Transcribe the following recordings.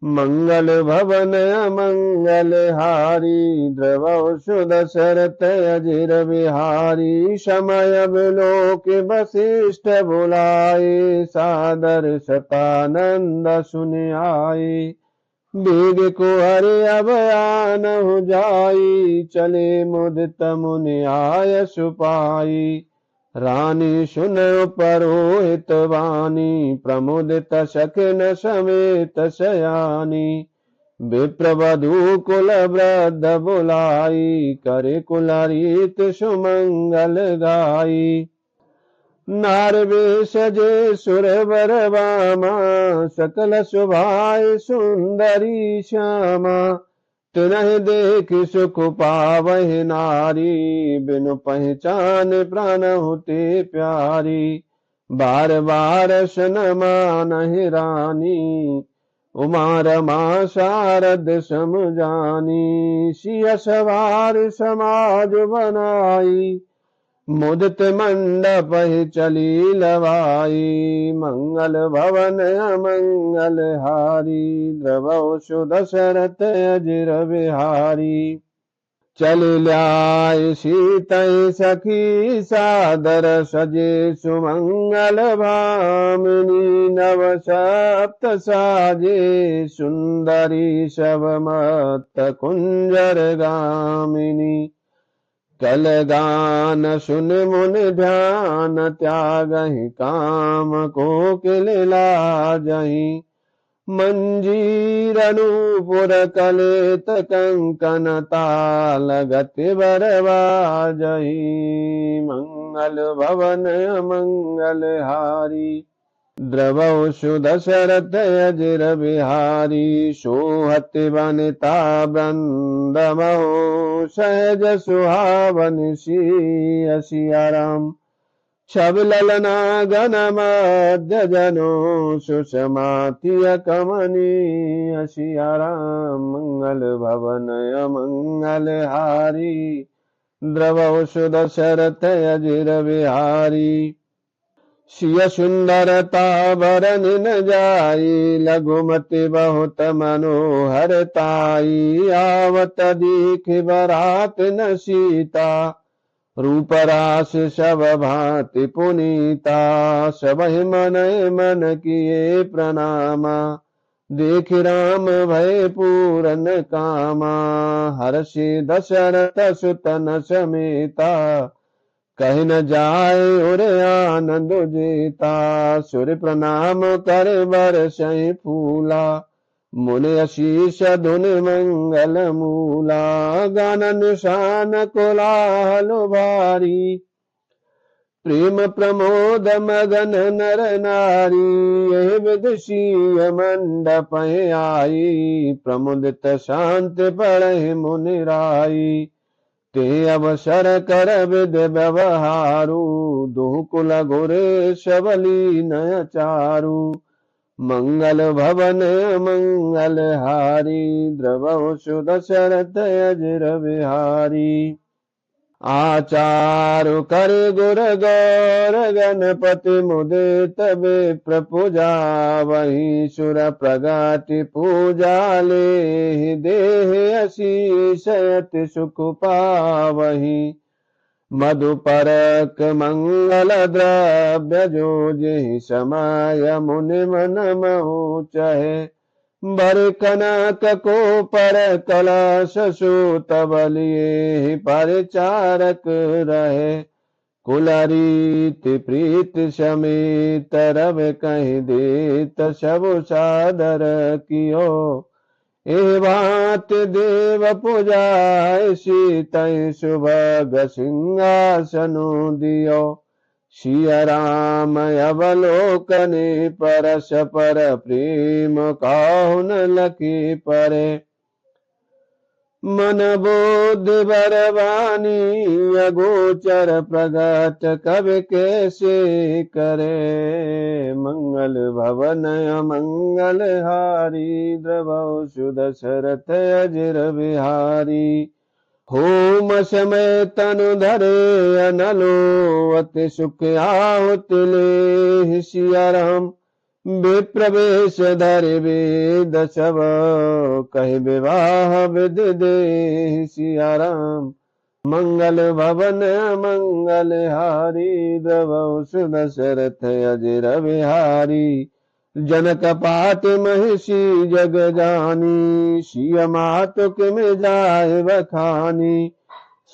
मंगल भवन अमंगल हारी, द्रवसु दशरथ अजिर बिहारी। समय विलोक वशिष्ठ बुलाए, सादर शतानंद सुन आए। वेग को हरि अब आन हो जाई, चले मुदित मुनि आय सुपाई। रानी सुन परोहित वाणी, प्रमुदित सखन समेत शयानी। विप्रवधु कुल वृद्ध बुलाई, करे कुल रीत सुमंगल गाई। नारवेश जे सुरवर वामा, सकल सुभाय सुंदरी श्यामा। तिन्ह देख सुख पावहि नारी, बिनु पहचान प्राण होते प्यारी। बार बार सन मानहि रानी, उमा रमा शारद सम जानी। सिय सवार समाज बनाई, मुदित मंडप ही चली लवाई। मंगल भवन अमंगल हारी, द्रवसु दशरथ अजिर बिहारी। चल ल्याय सीतै सखी सादर, सजे सुमंगल भामिनी। नव सप्त साजे सुंदरी, शब मत्त कुंजर गामिनी। कल गान सुन मुन ध्यान, त्यागहि काम को किल लाजहि। मंजीर नूपुर कलेत कंकन, ताल गति बर बाजहि। मंगल भवन अमंगल हारी, द्रवसु दशरथ अजिर बिहारी। सोहत वनिता वृंद महो, सहज सुहावन सिय सिया राम। छब ललना गण मध्य जनो, सुषमातिय कमनीय सिया राम। मंगल भवन अमंगल हारी, द्रवसु दशरथ अजिर बिहारी। सिय सुंदरता बरन न जाई, लघुमति बहुत मनोहरताई। आवत दीख बरात न सीता, रूप रास सब भांति पुनीता। सबहि मन मन किए प्रणामा, देख राम भय पूरन कामा। हर्षि दशरथ सुतन समेता, कहि न जाय उर आनंद जेता। सूर्य प्रणाम कर बरसहि फूला, मुनि आशीष धुन मंगल मूला। गान निशान कोलाहल भारी, प्रेम प्रमोद मगन नर नारी। यही विदुषीय मंडप आई, प्रमुदित शांत पढ़हि मुनि राई। ते अवसर कर विद व्यवहारू, दुकुल गुरे सबली नय चारु। मंगल भवन मंगल हारी, द्रवसु दशरथ अजिर बिहारी। आचारु कर गुर गौर, गणपति मुदित विप्र पूजा। वही सुर प्रगति पूजा, ले देह आशीष अति सुख पावही। मधुपरक मंगल द्रव्य, जो जेहि समय मुनि मन महु चहे। बर कनक को पर कलश, सूत बलिए परिचारक रहे। कुल रीति प्रीत समेत, रव कहि देत सब सादर कियो। ए बात देव पुजाय, सीतै सुभग सिंहासनु दियो। सिया राम अवलोकने, परस पर प्रेम काहु न लखी परे। मन बुद्धि बरवानी, अगोचर प्रगट कवि कैसे करे। मंगल भवन अमंगल हारी, द्रवसु दशरथ अजिर बिहारी। होम समय तनु धरे अनलो, अति सुख आहुति ले सिया राम। विप्रवेश धरि वेद शव कहि विवाह विधि दे सिया राम। मंगल भवन मंगल हारी द्रवौ सुदशरथ अजिर बिहारी। जनक पात महिषी जग जानी सिय मातु किम जाय बखानी।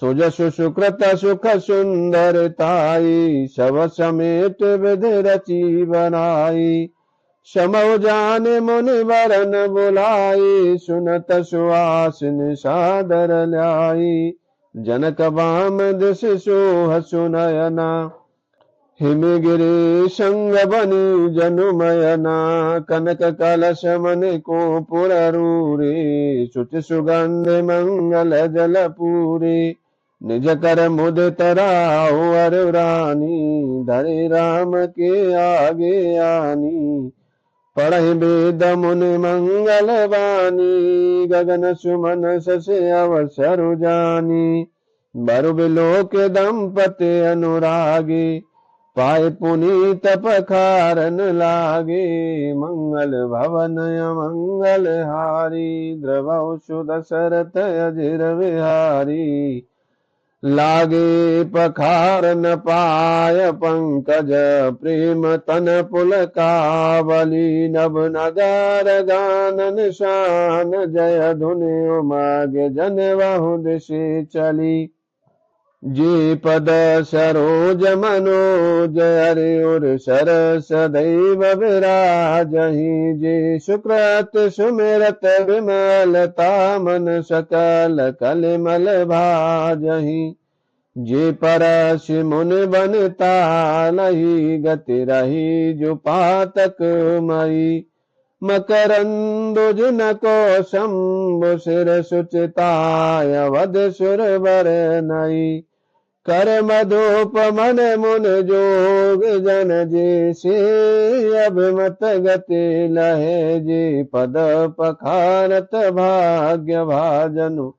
सुजसु सुकृत सुख सुंदरताई सब समेत विधि रची बनाई। समौ जान मुनि वरन बुलाई सुनत सुहासिन सादर ल्याई। जनक बाम दिस सोह सुनयना हिमगिरि संग बनी जनुमयना। कनक कलश मन को पुररूरे सुच सुगंध मंगल जल पूरे। निज कर मुदित राउ अर रानी धरे राम के आगे आनी। पढ़हि वेद मुनि मंगल वाणी गगन सुमन शशि अवसरु जानी। बरु बिलोक दंपति अनुरागी पाए पुनीत पखारन लागे। मंगल भवन मंगल हारी द्रवौ सुदशरथ अजिर बिहारी। लागे पखारन पाय पंकज प्रेम तन पुलकावली। नभ नगार गानन शान जय धुनि उमाग जनवहु दिशि चली। जी पद सरोज मनोज हरि उर सरस दैव विराजहि। जे सुकृत सुमिरत विमलता मन सकल कलिमल भाजहि। जे परस मुनि बनता लही गति रही जो पातक मई। मकरंदुज नको शंभु सिर सुचिताय वध सुर बर नई। कर मधुप मन मुन जोग जन जे से अभिमत गति लहे। जे पद पखारत भाग्य भाजनु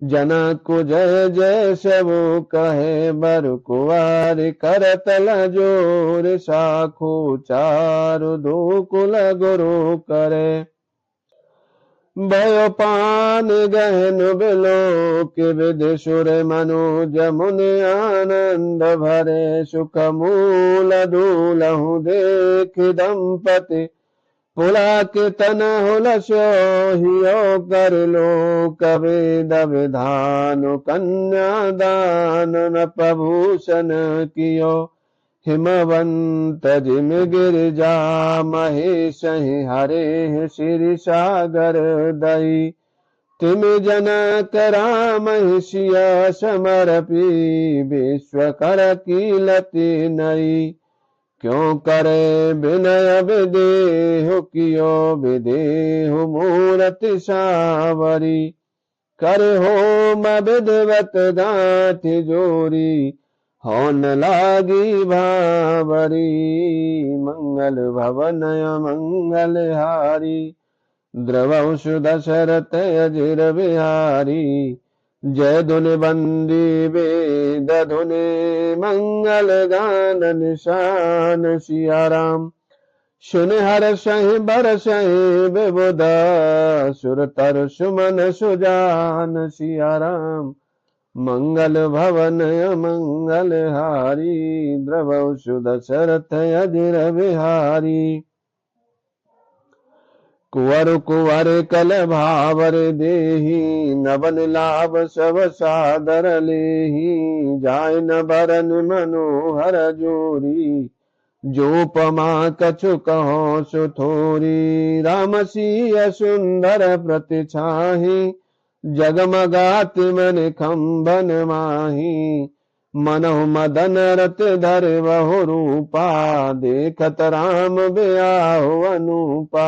जनक जय जय सबु कहे। बर कुवार करतल जोर साखो चारु दो कुल गुरु करे। भयपान गहन बिलोक विधि सुर मनुज मुनि आनंद भरे। सुख मूल दूलहु देख दंपति पुलक तन हुलसोहियो कर लोक वेद विधान। कन्यादान न प्रभूषण कियो हिमवंत जिम गिरिजा महेश हरे श्री सागर दई। तिम जनक राम सिया समर्पी विश्व कर कीलति नई। क्यों करे विनय विदेहु कियो विदेहु मूरति सावरी। कर होम विधिवत गांठि जोरी होन लागी भावरी। मंगल भवन मंगल हारी द्रवौ सुदशरथ अजिर बिहारी। जय धुनि बंदी वेद धुनि मंगल गान निशान सिया राम। सुन हर सहि बर सहि विबुध सुर तर सुमन सुजान सिया राम। मंगल भवन मंगल हारी द्रवौ सुदशरथ अजिर बिहारी। कुंवर कुंवर कल भावर देही नवन लाभ सब सादर लेही। जाय न बरन मनोहर जोरी जो पमा कछु कहो सुथोरी। राम सिय सुंदर प्रतिछाही जगमगाति मन खंबन माही। मनहु मदन रत धर बहु रूपा देखत राम ब्याहु अनूपा।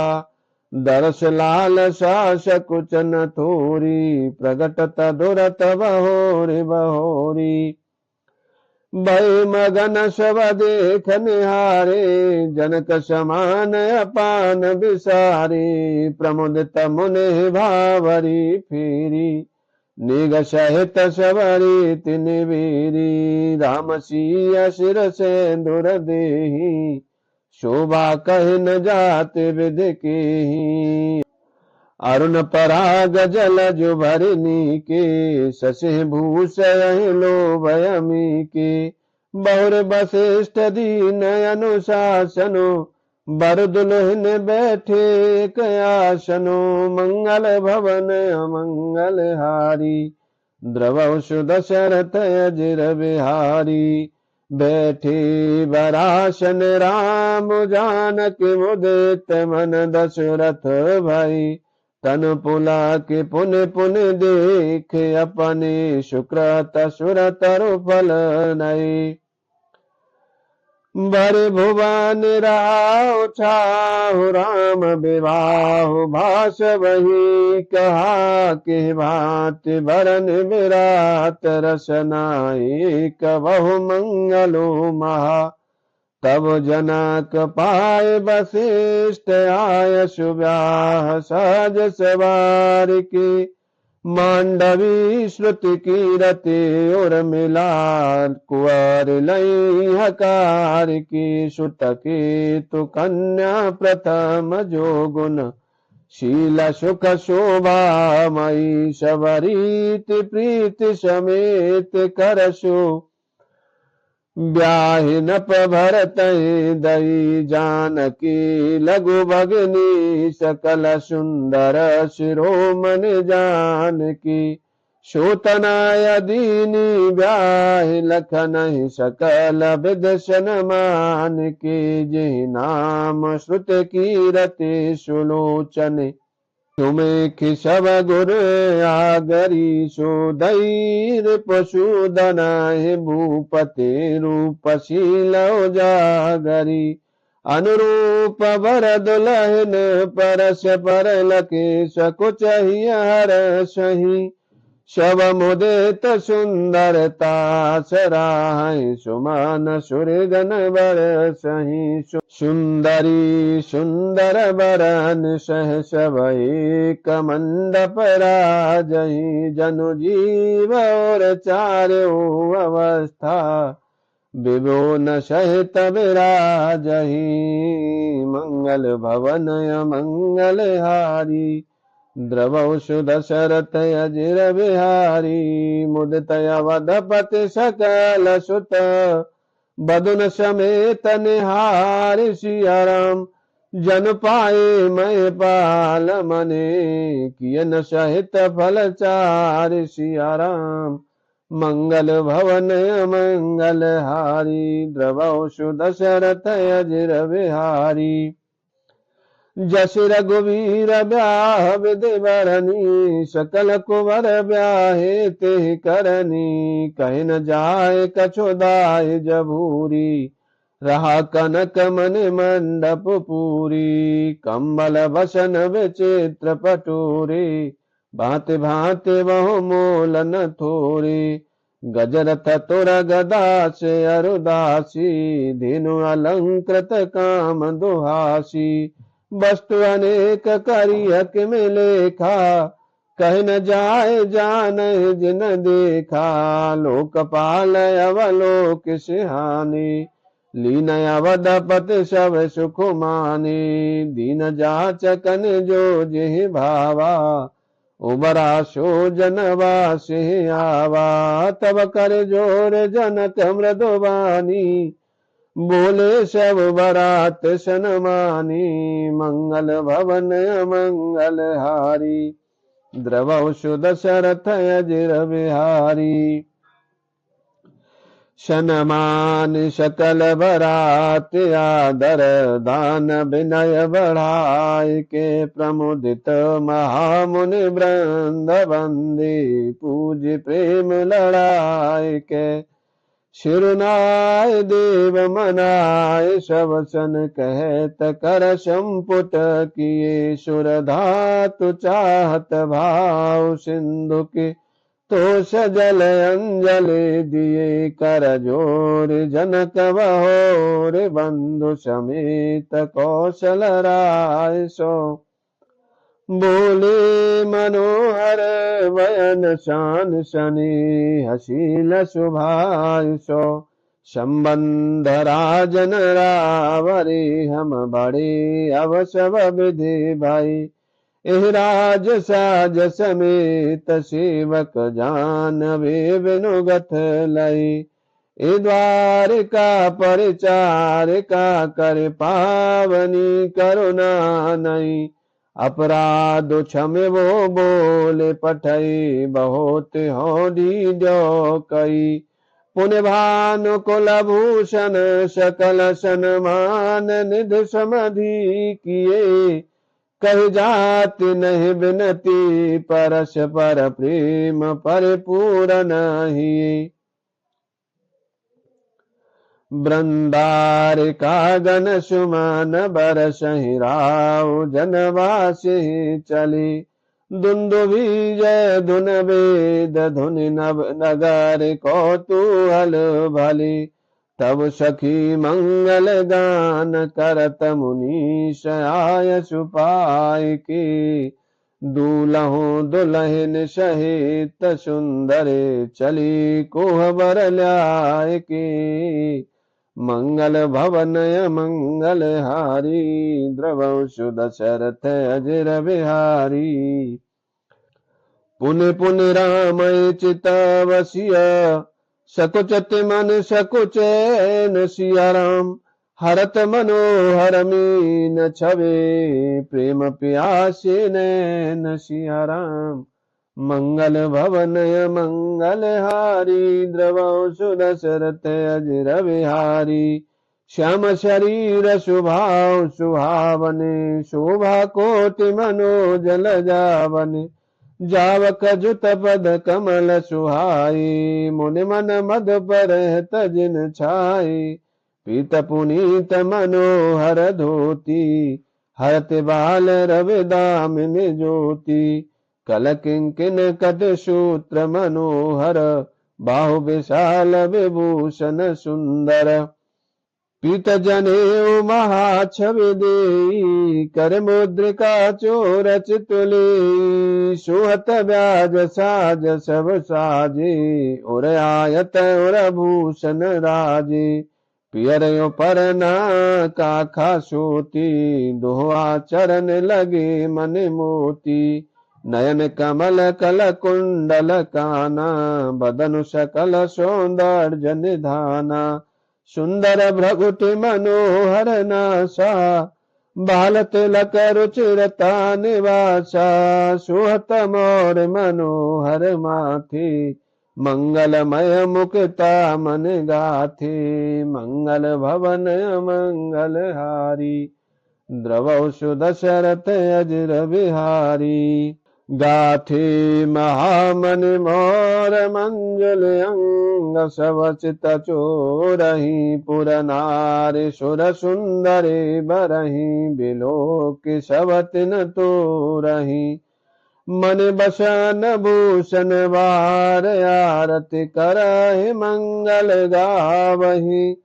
दरस लाल सास कुच न थोरी प्रगटत दुरत बहोरी बहोरी। भय मगन सब देख निहारे जनक समान अपान विसारे। प्रमुदित मुनि भावरी फेरी निग सहित सबरी तिनि वीरी। राम सिया सिर सेंदूर देही शोभा कहे न जात विध की। अरुण पराग जल जो भरनी के, शशि भूषय लोभयमी के। बहुर वशिष्ठ दीन अनुशासनो, बर दुल्हन बैठे कयासनो। मंगल भवन अमंगल हारी, द्रवशु दशरथ अजिर बिहारी। बैठे बरासन राम जानकी, मुदित मन दशरथ भई। तन पुला के पुन पुन देख, अपने शुक्रत सुरतर फल नई। बर भुवन राव छाहु, राम विवाह भाष वही। कहा के भांति बरन विराट, रसनाई कबहु मंगलो महा। तब जनक पाए वशिष्ठ, आय सुब्याह सहज सवार की। मांडवी श्रुति कीरति और मिला, कुंवर लई हकार की। सुत की तु कन्या प्रथम जो गुण, शील सुख शोभा मई। शबरीति प्रीति समेत करसु, ब्याहि नप भरत दई। जानकी लघु भगनी, सकल सुंदर शिरोमन जानकी। सूतनाय दीनी ब्याहि, लखन सकल विदसन मान की। जिहि नाम श्रुत कीरति सुलोचन, तुम्हें खिसब गुर आगरी। सोधैर पशुधन भूपते, रूपशील जागरी। अनुरूप वर दुल्हन, परस पर लके सकुच हर सही। शब मुदित सुंदरता, सराहि सुमन सुरगन बरसहि। सुंदरी सुंदर बरन सहस एक मंडप राजहि। जनु जीव और चारों अवस्था, विभुन सहित विराजहि। मंगल भवन अमंगल हारी, द्रवशु दशरथ अजिर बिहारी। मुदित अवधपति सकल सुत, बदुन समेत निहार। सिया राम जन पाए मैं पाल मने, कियन सहित फल चार। सिया राम मंगल भवन मंगल हारी, द्रवशु दशरथ अजिर बिहारी। जस रघुवीर ब्याह विधि बरनी, सकल कुंवर ब्याहे ते करनी। कहि न जाय कछु दाय जबूरी, रहा कनक मन मंडप पूरी। कम्बल बसन विचित्र पटूरी, भांति भांति बहु मोल न थोरी। गजरथ तुर गदा से अरुदासी, धेनु अलंकृत काम दुहासी। वस्तु अनेक करियक में लेखा, कह न जाए जान जिन देखा। लोकपाल अवलोक सिहानी, लीन अवधपति सब सुख मानी। दीन जाचकन जो जिहि भावा, उबरा सो जनवा से आवा। तब कर जोर जनक मृदुबानी, बोले सब बरात सनमानी। मंगल भवन मंगल हारी, द्रवशु दशरथ अजिर बिहारी। सनमान सकल बरात आदर, दान विनय बढ़ाय के। प्रमुदित महामुनि वृंद वंदे, पूज प्रेम लड़ाय के। शिरुनाय देव मनाय, सब सन कहत कर संपुट किए। सुर धातु चाहत भाव, सिंधु के तो सजल अंजलि दिए। कर जोर जनक बहोर, बंधु समेत कौशल राय सो। बोले मनोहर बयन शान सनी, हसील सुभाय सो। संबंध राजन रावरी हम बड़े अवसव विधि भाई। एह राज साज समेत सेवक जानवे बिनुगत लई। ए द्वारिका परिचारिका कर पावनी करुणा नई। अपराध क्षमे वो बोले पठई बहुत होडी जो कई। पुण्य भानु कुलभूषण सकल सन्मान निधि समधि किए। कह जाति नहीं बिनती परस्पर प्रेम परिपूर्ण ही। वृंदारिका गण सुमन बरसहि राव जनवासी चली। दुंदुभि जय धुन वेद धुनि नव नगर कौतूहल भली। तब सखी मंगल गान करत मुनीश आय सुपाय की। दूल्हों दुल्हन सहित सुंदर चली कोहबर ल्याय की। मंगल भवनय मंगल हारी द्रवंशु दशरथ अजर बिहारी। पुण्य पुण्य राम चितवसिय सकुचत मन सकुचैन सिया राम। हरत मनोहर मीन छवि प्रेम प्यासे नैन सिया राम। मंगल भवनय मंगल हारी द्रवंशु दशरथ अजर बिहारी। श्याम शरीर सुभाव सुहावने शोभा कोटि मनोजल जावने। जावक जुत पद कमल सुहाई मुनि मन मद पर तजिन छाई। पीत पुनीत मनोहर धोती हरत बाल रवि दामिनी ज्योति। कल किंकिन कद सूत्र मनोहर बाहु विशाल विभूषण सुंदर। पीत जनेऊ महाछवि देई कर मुद्रिका चोर चितुली। सुहत ब्याज साज सब साजे उर आयत उर भूषण राजे। पियर परना काखा सोती दोहा चरण लगे मन मोती। नयन कमल कल कुंडल काना बदनु सकल सौंदर्य निधाना। सुंदर भ्रगुटि मनोहर नासा बाल तिलक रुचिरता निवासा। सुहत मोर मनोहर माथे मंगलमय मुक्ता मन गाथे। मंगल भवन मंगल हारी द्रवंशु दशरथ अजर बिहारी। गाथे महामनि मोर मंजल अंग सवचित चोरहि। पुर नारी सुर सुंदरी बरहि बिलोक सवतिन तोरहि। मन बसन भूषण वार आरति करहि मंगल गावहि।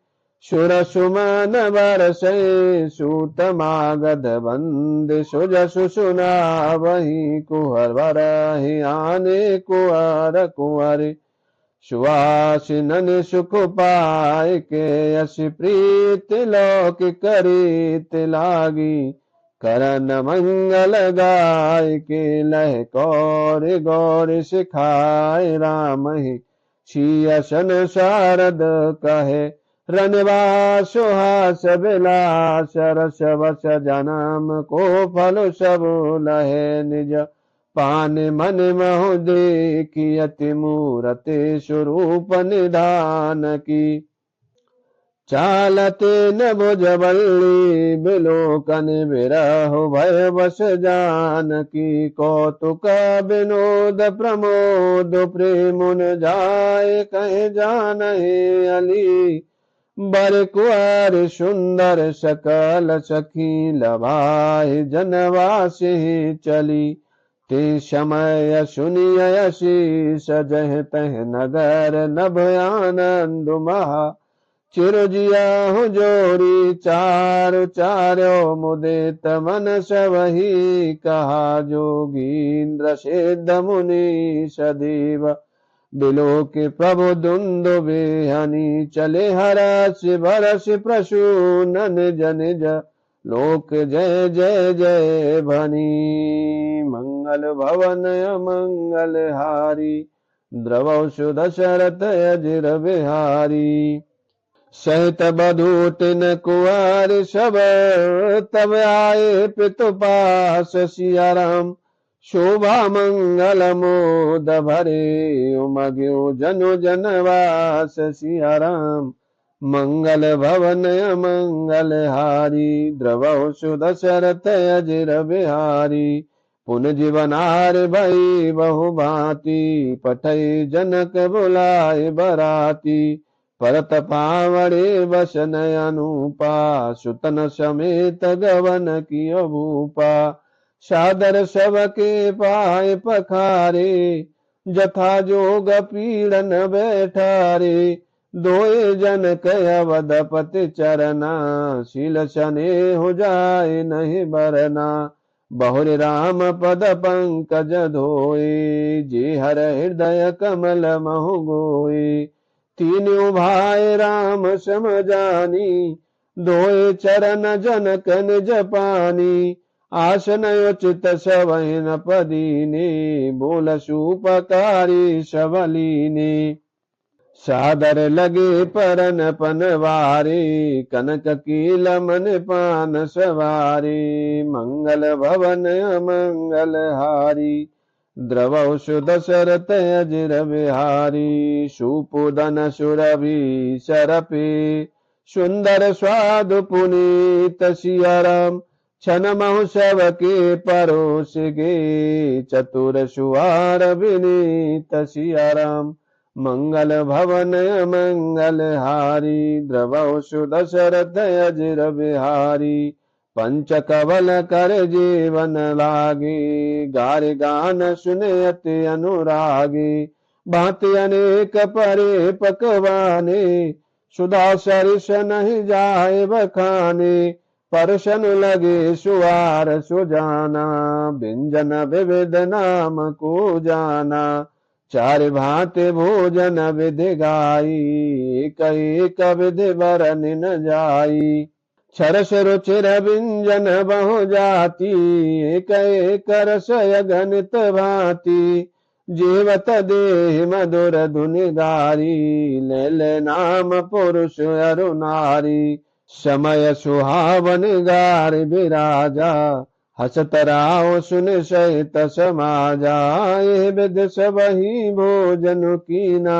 सुर सुमन बरसै सूत मागध बंद सुजसु सुनावहि। कुहर बरहि आने कुंवर कुंवर सुवासिनन सुख पाय के। यश प्रीत लोक करीत लागी करन मंगल गाय के। लह कौर गौर सिखाए राम ही सियसन शारद कहे। रनवा सुहास बिलास रस वस जन्म को फल सब लहे। निज पान मन महु देखी अति मूरति स्वरूप निधान की। चालते न भुजबल्ली बिलोकन बिरहु भय बस जान की। कौतुक विनोद प्रमोद प्रेमुन जाय कहे जानहि अली। बर कुंवर सुंदर सकल सखी लभाहि जनवासी चली। ते समय सुनिय शीस जह तह नगर नभ आनंद महा। चिरजिया हूँ जोरी चारु चार्यो मुदित मन सवही कहा। जोगींद्र सिद्ध मुनि सदैव बिलो के प्रभु दुंदु बेहनी चले हरस भरस प्रसून निज निज लोक जय जय जय भनी। मंगल भवन मंगल हारी द्रवसु दशरथ अजिर बिहारी। सहित बधू तिन कुंवर सब तब आए पितु पास सिया राम। शोभा मंगल मोद भरे उमग्यो जनु जनवास सिया राम। मंगल भवन मंगल हारी द्रवसु दशरथ अजिर बिहारी। पुन जीवनार भई बहु भांति पठई जनक बुलाए बराती। परत पावड़े बसन अनुपा सुतन समेत गवन कियो भूपा। सादर सबके पाए पखारे जथा जोग पीड़न बैठारे। दोए जनक अवधपति चरना शील सने हो जाए नहीं बरना। बहुर राम पद पंकज धोए जे हर हृदय कमल महु गोए। तीनों भाई राम सम जानी दोए चरण जनक निज पानी। आसन उचित सवैन पदीने बोल सुपकारी सबलीने। सादर लगे परन पनवारे कनक कील मन पान सवारे। मंगल भवन मंगल हारी द्रवसु दशरथ अजिर बिहारी। सुपुदन सुरभि सरपे सुंदर स्वादु पुनीत सिया राम। छन महोत्सव के परोस गे चतुर सुहार विनीत सिया राम। मंगल भवन मंगल हारी द्रवसु दशरथ अजिर बिहारी। पंच कवल कर जीवन लागे गार गान सुने अति अनुरागे। भांति अनेक परे पकवाने सुधा सरिस नहीं जाए बखाने। परसन लगे सुवार सुजाना व्यंजन विविध नाम को जाना। चार भांति भोजन विधि गाई एक एक विधि बरन न जाई। छरस रुचिर व्यंजन बहु जाति एक एक रस गणित भांति। जीवत देह मधुर धुनि गारी ले ले नाम पुरुष अरु नारी। समय सुहावन गार विराजा हसत राव सुन सहित समाजा। ये विध सबही भोजन कीना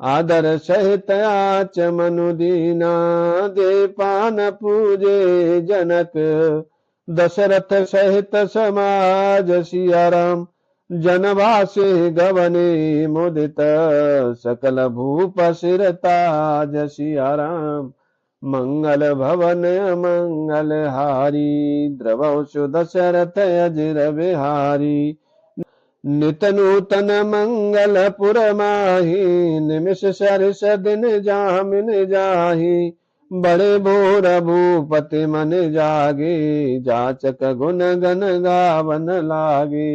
आदर सहित आच मनु दीना। दे पान पूजे जनक दशरथ सहित समाज सिया राम। जनवासे गवने मुदित सकल भूप सिर ताज सिया राम। मंगल भवन मंगल हारी द्रवसु दशरथ अजिर बिहारी। नित नूतन मंगल पुर माही निमिष सरस दिन जामिन जाही। बड़े भोर भूपति मन जागे जाचक गुण गन गावन लागे।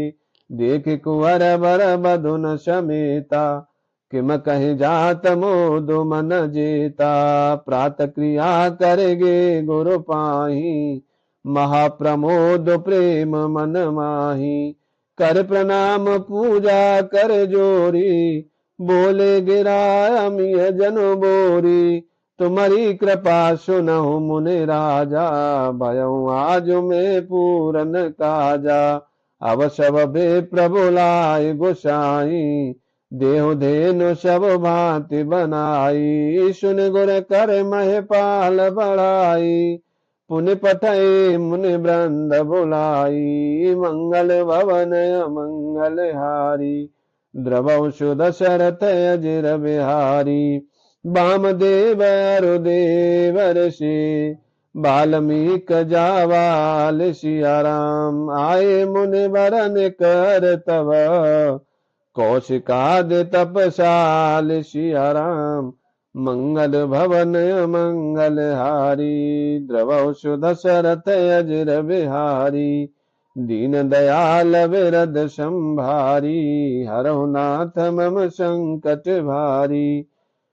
देख कुंवर बर बधुन समेता किम कहि जात मोदु मन जेता। प्रात क्रिया करगे गुरु पाही महाप्रमोद प्रेम मन माही। कर प्रणाम पूजा कर जोरी बोले गिरा अमिय जनु बोरी। तुम्हारी कृपा सुनहु मुनि राजा भयउ आज में पूरन काजा। अब सब बे प्रभु लाए गोसाई देहु धेनु सब भांति बनाई। सुन गुर कर महिपाल बढ़ाई पुनि पठई मुनि वृंद बुलाई। मंगल भवन मंगल हारी द्रवसु दशरथ अजिर बिहारी। वामदेव अरुदेव ऋषि बाल्मीक जावाल सिया राम। आए मुनि वरन कर तब कौशिकाद तपसाल सिया राम। मंगल भवन मंगल हारी द्रवसु दशरथ अजिर बिहारी। दीन दयाल विरद संभारी, हरहु नाथ मम संकट भारी।